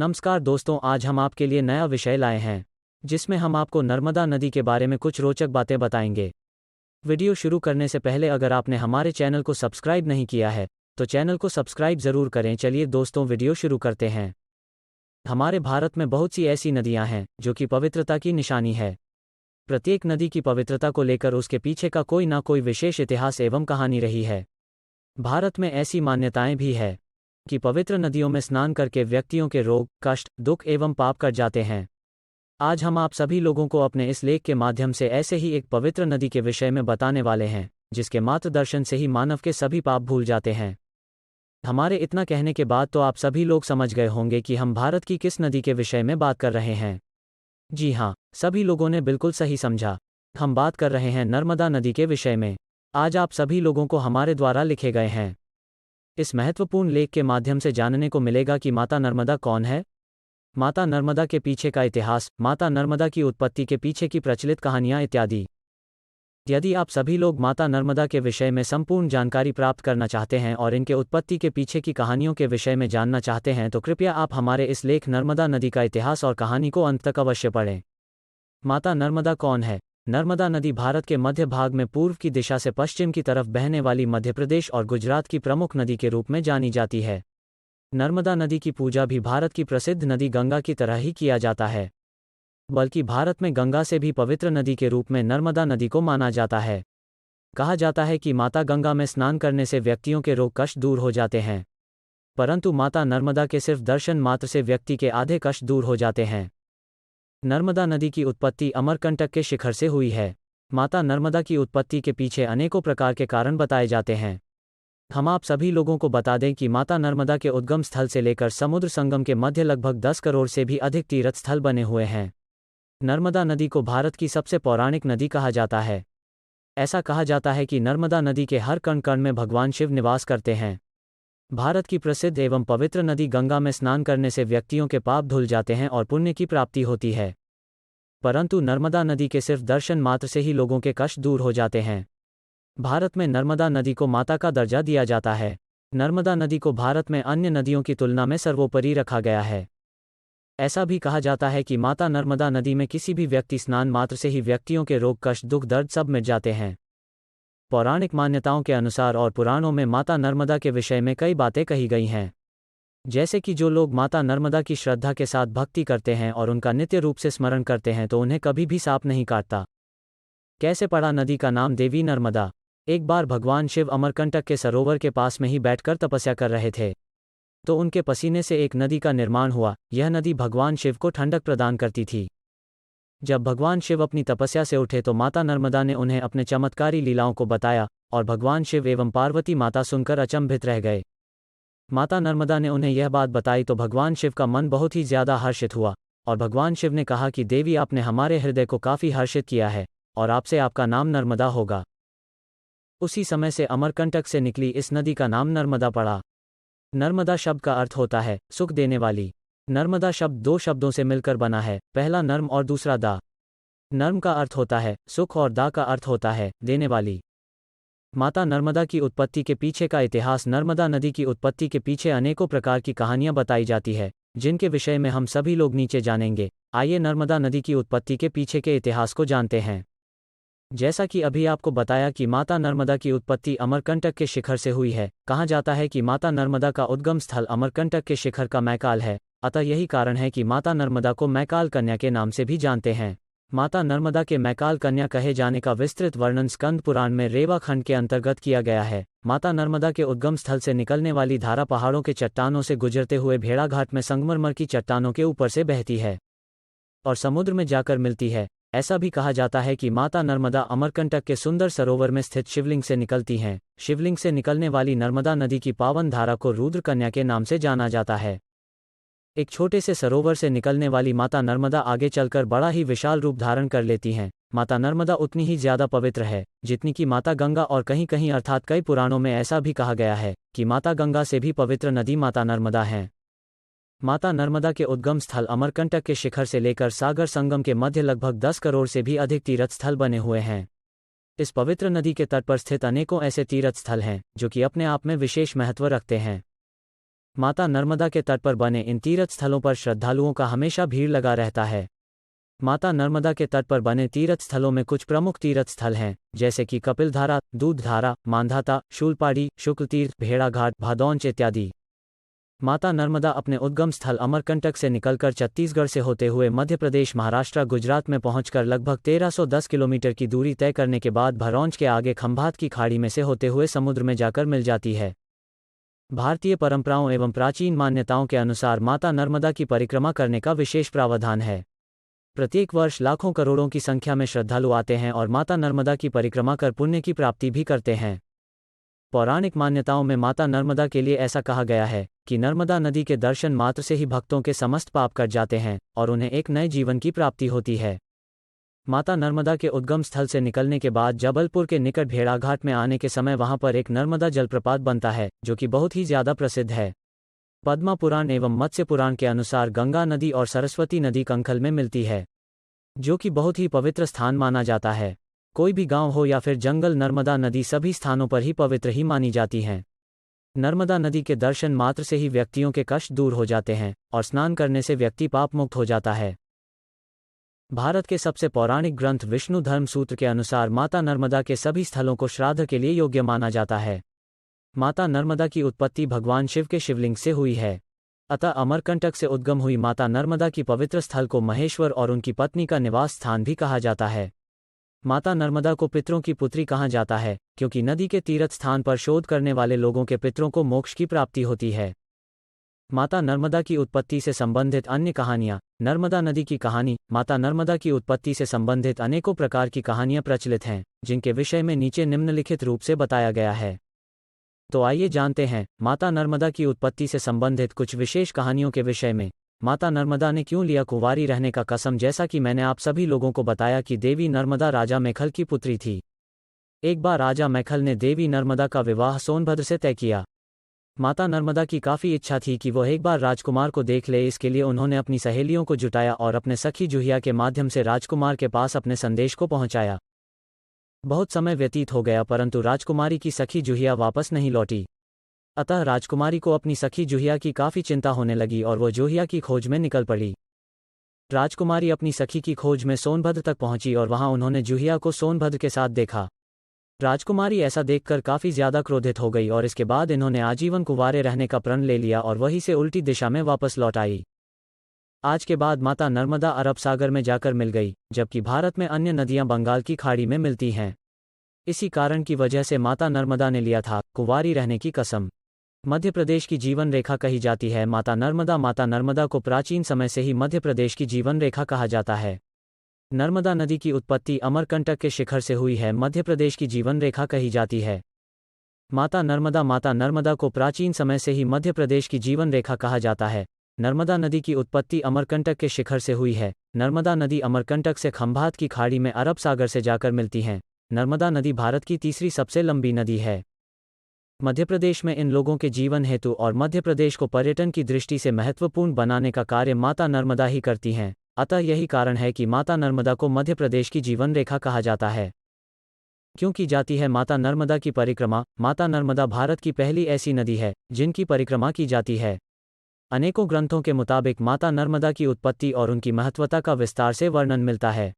नमस्कार दोस्तों, आज हम आपके लिए नया विषय लाए हैं जिसमें हम आपको नर्मदा नदी के बारे में कुछ रोचक बातें बताएंगे। वीडियो शुरू करने से पहले अगर आपने हमारे चैनल को सब्सक्राइब नहीं किया है तो चैनल को सब्सक्राइब ज़रूर करें। चलिए दोस्तों, वीडियो शुरू करते हैं। हमारे भारत में बहुत सी ऐसी नदियां हैं जो कि पवित्रता की निशानी है। प्रत्येक नदी की पवित्रता को लेकर उसके पीछे का कोई ना कोई विशेष इतिहास एवं कहानी रही है। भारत में ऐसी मान्यताएं भी है कि पवित्र नदियों में स्नान करके व्यक्तियों के रोग, कष्ट, दुख एवं पाप कट जाते हैं। आज हम आप सभी लोगों को अपने इस लेख के माध्यम से ऐसे ही एक पवित्र नदी के विषय में बताने वाले हैं जिसके मात्र दर्शन से ही मानव के सभी पाप भूल जाते हैं। हमारे इतना कहने के बाद तो आप सभी लोग समझ गए होंगे कि हम भारत की किस नदी के विषय में बात कर रहे हैं। जी हाँ, सभी लोगों ने बिल्कुल सही समझा। हम बात कर रहे हैं नर्मदा नदी के विषय में। आज आप सभी लोगों को हमारे द्वारा लिखे गए हैं इस महत्वपूर्ण लेख के माध्यम से जानने को मिलेगा कि माता नर्मदा कौन है, माता नर्मदा के पीछे का इतिहास, माता नर्मदा की उत्पत्ति के पीछे की प्रचलित कहानियां इत्यादि। यदि आप सभी लोग माता नर्मदा के विषय में संपूर्ण जानकारी प्राप्त करना चाहते हैं और इनके उत्पत्ति के पीछे की कहानियों के विषय में जानना चाहते हैं तो कृपया आप हमारे इस लेख नर्मदा नदी का इतिहास और कहानी को अंत तक अवश्य पढ़ें। माता नर्मदा कौन है? नर्मदा नदी भारत के मध्य भाग में पूर्व की दिशा से पश्चिम की तरफ बहने वाली मध्य प्रदेश और गुजरात की प्रमुख नदी के रूप में जानी जाती है। नर्मदा नदी की पूजा भी भारत की प्रसिद्ध नदी गंगा की तरह ही किया जाता है, बल्कि भारत में गंगा से भी पवित्र नदी के रूप में नर्मदा नदी को माना जाता है। कहा जाता है कि माता गंगा में स्नान करने से व्यक्तियों के रोग कष्ट दूर हो जाते हैं, परंतु माता नर्मदा के सिर्फ दर्शन मात्र से व्यक्ति के आधे कष्ट दूर हो जाते हैं। नर्मदा नदी की उत्पत्ति अमरकंटक के शिखर से हुई है। माता नर्मदा की उत्पत्ति के पीछे अनेकों प्रकार के कारण बताए जाते हैं। हम आप सभी लोगों को बता दें कि माता नर्मदा के उद्गम स्थल से लेकर समुद्र संगम के मध्य लगभग 10 करोड़ से भी अधिक तीर्थ स्थल बने हुए हैं। नर्मदा नदी को भारत की सबसे पौराणिक नदी कहा जाता है। ऐसा कहा जाता है कि नर्मदा नदी के हर कण कण में भगवान शिव निवास करते हैं। भारत की प्रसिद्ध एवं पवित्र नदी गंगा में स्नान करने से व्यक्तियों के पाप धुल जाते हैं और पुण्य की प्राप्ति होती है, परंतु नर्मदा नदी के सिर्फ दर्शन मात्र से ही लोगों के कष्ट दूर हो जाते हैं। भारत में नर्मदा नदी को माता का दर्जा दिया जाता है। नर्मदा नदी को भारत में अन्य नदियों की तुलना में सर्वोपरि रखा गया है। ऐसा भी कहा जाता है कि माता नर्मदा नदी में किसी भी व्यक्ति स्नान मात्र से ही व्यक्तियों के रोग, कष्ट, दुख, दर्द सब मिट जाते हैं। पौराणिक मान्यताओं के अनुसार और पुराणों में माता नर्मदा के विषय में कई बातें कही गई हैं, जैसे कि जो लोग माता नर्मदा की श्रद्धा के साथ भक्ति करते हैं और उनका नित्य रूप से स्मरण करते हैं तो उन्हें कभी भी सांप नहीं काटता। कैसे पड़ा नदी का नाम देवी नर्मदा? एक बार भगवान शिव अमरकंटक के सरोवर के पास में ही बैठकर तपस्या कर रहे थे, तो उनके पसीने से एक नदी का निर्माण हुआ। यह नदी भगवान शिव को ठंडक प्रदान करती थी। जब भगवान शिव अपनी तपस्या से उठे तो माता नर्मदा ने उन्हें अपने चमत्कारी लीलाओं को बताया और भगवान शिव एवं पार्वती माता सुनकर अचंभित रह गए। माता नर्मदा ने उन्हें यह बात बताई तो भगवान शिव का मन बहुत ही ज्यादा हर्षित हुआ और भगवान शिव ने कहा कि देवी, आपने हमारे हृदय को काफी हर्षित किया है और आपसे आपका नाम नर्मदा होगा। उसी समय से अमरकंटक से निकली इस नदी का नाम नर्मदा पड़ा। नर्मदा शब्द का अर्थ होता है सुख देने वाली। नर्मदा शब्द दो शब्दों से मिलकर बना है, पहला नर्म और दूसरा दा। नर्म का अर्थ होता है सुख और दा का अर्थ होता है देने वाली। माता नर्मदा की उत्पत्ति के पीछे का इतिहास। नर्मदा नदी की उत्पत्ति के पीछे अनेकों प्रकार की कहानियां बताई जाती है जिनके विषय में हम सभी लोग नीचे जानेंगे। आइए नर्मदा नदी की उत्पत्ति के पीछे के इतिहास को जानते हैं। जैसा कि अभी आपको बताया कि माता नर्मदा की उत्पत्ति अमरकंटक के शिखर से हुई है। कहा जाता है कि माता नर्मदा का उद्गम स्थल अमरकंटक के शिखर का मैकाल है, अतः यही कारण है कि माता नर्मदा को मैकाल कन्या के नाम से भी जानते हैं। माता नर्मदा के मैकाल कन्या कहे जाने का विस्तृत वर्णन स्कंद पुराण में रेवा खंड के अंतर्गत किया गया है। माता नर्मदा के उद्गम स्थल से निकलने वाली धारा पहाड़ों के चट्टानों से गुजरते हुए भेड़ाघाट में संगमरमर की चट्टानों के ऊपर से बहती है और समुद्र में जाकर मिलती है। ऐसा भी कहा जाता है कि माता नर्मदा अमरकंटक के सुंदर सरोवर में स्थित शिवलिंग से निकलती हैं। शिवलिंग से निकलने वाली नर्मदा नदी की पावन धारा को रुद्र कन्या के नाम से जाना जाता है। एक छोटे से सरोवर से निकलने वाली माता नर्मदा आगे चलकर बड़ा ही विशाल रूप धारण कर लेती हैं। माता नर्मदा उतनी ही ज्यादा पवित्र है जितनी कि माता गंगा, और कहीं कहीं अर्थात कई पुराणों में ऐसा भी कहा गया है कि माता गंगा से भी पवित्र नदी माता नर्मदा है। माता नर्मदा के उद्गम स्थल अमरकंटक के शिखर से लेकर सागर संगम के मध्य लगभग 10 करोड़ से भी अधिक तीर्थ स्थल बने हुए हैं। इस पवित्र नदी के तट पर स्थित अनेकों ऐसे तीर्थ स्थल हैं जो कि अपने आप में विशेष महत्व रखते हैं। माता नर्मदा के तट पर बने इन तीर्थ स्थलों पर श्रद्धालुओं का हमेशा भीड़ लगा रहता है। माता नर्मदा के तट पर बने तीर्थ स्थलों में कुछ प्रमुख तीर्थ स्थल हैं, जैसे कि कपिलधारा, दूधधारा, मांधाता, शूलपाड़ी, शुक्लतीर्थ, भेड़ाघाट, भादौंच इत्यादि। माता नर्मदा अपने उद्गम स्थल अमरकंटक से निकलकर छत्तीसगढ़ से होते हुए मध्य प्रदेश, महाराष्ट्र, गुजरात में पहुंचकर लगभग 1310 किलोमीटर की दूरी तय करने के बाद भरौंज के आगे खंभात की खाड़ी में से होते हुए समुद्र में जाकर मिल जाती है। भारतीय परंपराओं एवं प्राचीन मान्यताओं के अनुसार माता नर्मदा की परिक्रमा करने का विशेष प्रावधान है। प्रत्येक वर्ष लाखों करोड़ों की संख्या में श्रद्धालु आते हैं और माता नर्मदा की परिक्रमा कर पुण्य की प्राप्ति भी करते हैं। पौराणिक मान्यताओं में माता नर्मदा के लिए ऐसा कहा गया है कि नर्मदा नदी के दर्शन मात्र से ही भक्तों के समस्त पाप कट जाते हैं और उन्हें एक नए जीवन की प्राप्ति होती है। माता नर्मदा के उद्गम स्थल से निकलने के बाद जबलपुर के निकट भेड़ाघाट में आने के समय वहां पर एक नर्मदा जलप्रपात बनता है, जो कि बहुत ही ज्यादा प्रसिद्ध है। पद्मा पुराण एवं मत्स्य पुराण के अनुसार गंगा नदी और सरस्वती नदी कंखल में मिलती है, जो कि बहुत ही पवित्र स्थान माना जाता है। कोई भी गांव हो या फिर जंगल, नर्मदा नदी सभी स्थानों पर ही पवित्र ही मानी जाती हैं। नर्मदा नदी के दर्शन मात्र से ही व्यक्तियों के कष्ट दूर हो जाते हैं और स्नान करने से व्यक्ति पाप मुक्त हो जाता है। भारत के सबसे पौराणिक ग्रंथ विष्णु धर्म सूत्र के अनुसार माता नर्मदा के सभी स्थलों को श्राद्ध के लिए योग्य माना जाता है। माता नर्मदा की उत्पत्ति भगवान शिव के शिवलिंग से हुई है, अतः अमरकंटक से उद्गम हुई माता नर्मदा की पवित्र स्थल को महेश्वर और उनकी पत्नी का निवास स्थान भी कहा जाता है। माता नर्मदा को पितरों की पुत्री कहा जाता है, क्योंकि नदी के तीर्थ स्थान पर शोध करने वाले लोगों के पितरों को मोक्ष की प्राप्ति होती है। माता नर्मदा की उत्पत्ति से संबंधित अन्य कहानियाँ। नर्मदा नदी की कहानी। माता नर्मदा की उत्पत्ति से संबंधित अनेकों प्रकार की कहानियाँ प्रचलित हैं, जिनके विषय में नीचे निम्नलिखित रूप से बताया गया है। तो आइए जानते हैं माता नर्मदा की उत्पत्ति से संबंधित कुछ विशेष कहानियों के विषय में। माता नर्मदा ने क्यों लिया कुंवारी रहने का कसम? जैसा कि मैंने आप सभी लोगों को बताया कि देवी नर्मदा राजा मेखल की पुत्री थी। एक बार राजा मेखल ने देवी नर्मदा का विवाह सोनभद्र से तय किया। माता नर्मदा की काफ़ी इच्छा थी कि वह एक बार राजकुमार को देख ले। इसके लिए उन्होंने अपनी सहेलियों को जुटाया और अपने सखी जुहिया के माध्यम से राजकुमार के पास अपने संदेश को पहुंचाया। बहुत समय व्यतीत हो गया, परंतु राजकुमारी की सखी जुहिया वापस नहीं लौटी। अतः राजकुमारी को अपनी सखी जुहिया की काफ़ी चिंता होने लगी और वो जुहिया की खोज में निकल पड़ी। राजकुमारी अपनी सखी की खोज में सोनभद्र तक पहुंची और वहां उन्होंने जुहिया को सोनभद्र के साथ देखा। राजकुमारी ऐसा देखकर काफ़ी ज्यादा क्रोधित हो गई और इसके बाद इन्होंने आजीवन कुंवारे रहने का प्रण ले लिया और वहीं से उल्टी दिशा में वापस लौट आई। आज के बाद माता नर्मदा अरब सागर में जाकर मिल गई, जबकि भारत में अन्य नदियां बंगाल की खाड़ी में मिलती हैं। इसी कारण की वजह से माता नर्मदा ने लिया था कुंवारी रहने की कसम। मध्य प्रदेश की जीवन रेखा कही जाती है माता नर्मदा। माता नर्मदा को प्राचीन समय से ही मध्य प्रदेश की जीवन रेखा कहा जाता है। नर्मदा नदी की उत्पत्ति अमरकंटक के शिखर से हुई है, मध्य प्रदेश की जीवन रेखा कही जाती है। माता नर्मदा को प्राचीन समय से ही मध्य प्रदेश की जीवन रेखा कहा जाता है। नर्मदा नदी की उत्पत्ति अमरकंटक के शिखर से हुई है। नर्मदा नदी अमरकंटक से खंभात की खाड़ी में अरब सागर से जाकर मिलती हैं। नर्मदा नदी भारत की तीसरी सबसे लंबी नदी है। मध्य प्रदेश में इन लोगों के जीवन हेतु और मध्य प्रदेश को पर्यटन की दृष्टि से महत्वपूर्ण बनाने का कार्य माता नर्मदा ही करती हैं। अतः यही कारण है कि माता नर्मदा को मध्य प्रदेश की जीवन रेखा कहा जाता है। क्यों की जाती है माता नर्मदा की परिक्रमा? माता नर्मदा भारत की पहली ऐसी नदी है जिनकी परिक्रमा की जाती है। अनेकों ग्रंथों के मुताबिक माता नर्मदा की उत्पत्ति और उनकी महत्वता का विस्तार से वर्णन मिलता है।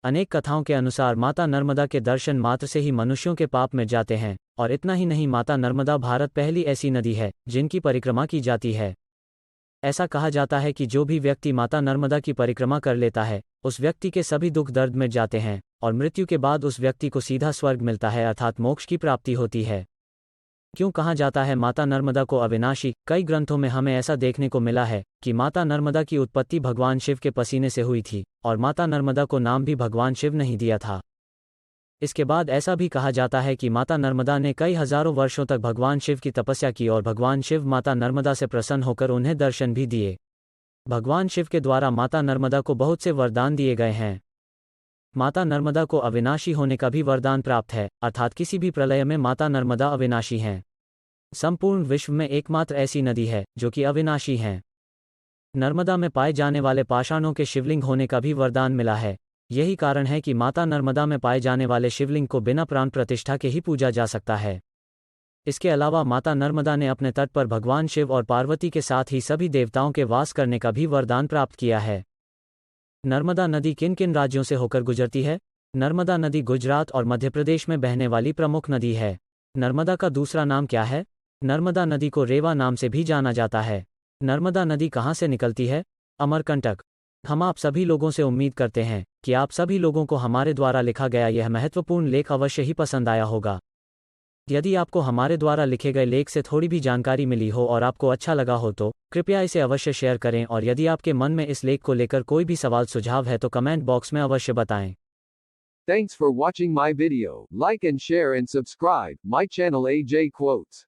अनेक कथाओं के अनुसार माता नर्मदा के दर्शन मात्र से ही मनुष्यों के पाप मिट जाते हैं। और इतना ही नहीं, माता नर्मदा भारत पहली ऐसी नदी है जिनकी परिक्रमा की जाती है। ऐसा कहा जाता है कि जो भी व्यक्ति माता नर्मदा की परिक्रमा कर लेता है, उस व्यक्ति के सभी दुख दर्द मिट जाते हैं और मृत्यु के बाद उस व्यक्ति को सीधा स्वर्ग मिलता है, अर्थात मोक्ष की प्राप्ति होती है। क्यों कहा जाता है माता नर्मदा को अविनाशी? कई ग्रंथों में हमें ऐसा देखने को मिला है कि माता नर्मदा की उत्पत्ति भगवान शिव के पसीने से हुई थी और माता नर्मदा को नाम भी भगवान शिव ने ही दिया था। इसके बाद ऐसा भी कहा जाता है कि माता नर्मदा ने कई हजारों वर्षों तक भगवान शिव की तपस्या की और भगवान शिव माता नर्मदा से प्रसन्न होकर उन्हें दर्शन भी दिए। भगवान शिव के द्वारा माता नर्मदा को बहुत से वरदान दिए गए हैं। माता नर्मदा को अविनाशी होने का भी वरदान प्राप्त है, अर्थात किसी भी प्रलय में माता नर्मदा अविनाशी हैं। संपूर्ण विश्व में एकमात्र ऐसी नदी है जो कि अविनाशी हैं। नर्मदा में पाए जाने वाले पाषाणों के शिवलिंग होने का भी वरदान मिला है। यही कारण है कि माता नर्मदा में पाए जाने वाले शिवलिंग को बिना प्राण प्रतिष्ठा के ही पूजा जा सकता है। इसके अलावा माता नर्मदा ने अपने तट पर भगवान शिव और पार्वती के साथ ही सभी देवताओं के वास करने का भी वरदान प्राप्त किया है। नर्मदा नदी किन किन राज्यों से होकर गुजरती है? नर्मदा नदी गुजरात और मध्य प्रदेश में बहने वाली प्रमुख नदी है। नर्मदा का दूसरा नाम क्या है? नर्मदा नदी को रेवा नाम से भी जाना जाता है। नर्मदा नदी कहाँ से निकलती है? अमरकंटक। हम आप सभी लोगों से उम्मीद करते हैं कि आप सभी लोगों को हमारे द्वारा लिखा गया यह महत्वपूर्ण लेख अवश्य ही पसंद आया होगा। यदि आपको हमारे द्वारा लिखे गए लेख से थोड़ी भी जानकारी मिली हो और आपको अच्छा लगा हो तो कृपया इसे अवश्य शेयर करें, और यदि आपके मन में इस लेख को लेकर कोई भी सवाल सुझाव है तो कमेंट बॉक्स में अवश्य बताएं। Thanks for watching my video. Like and share and subscribe my channel AJ Quotes.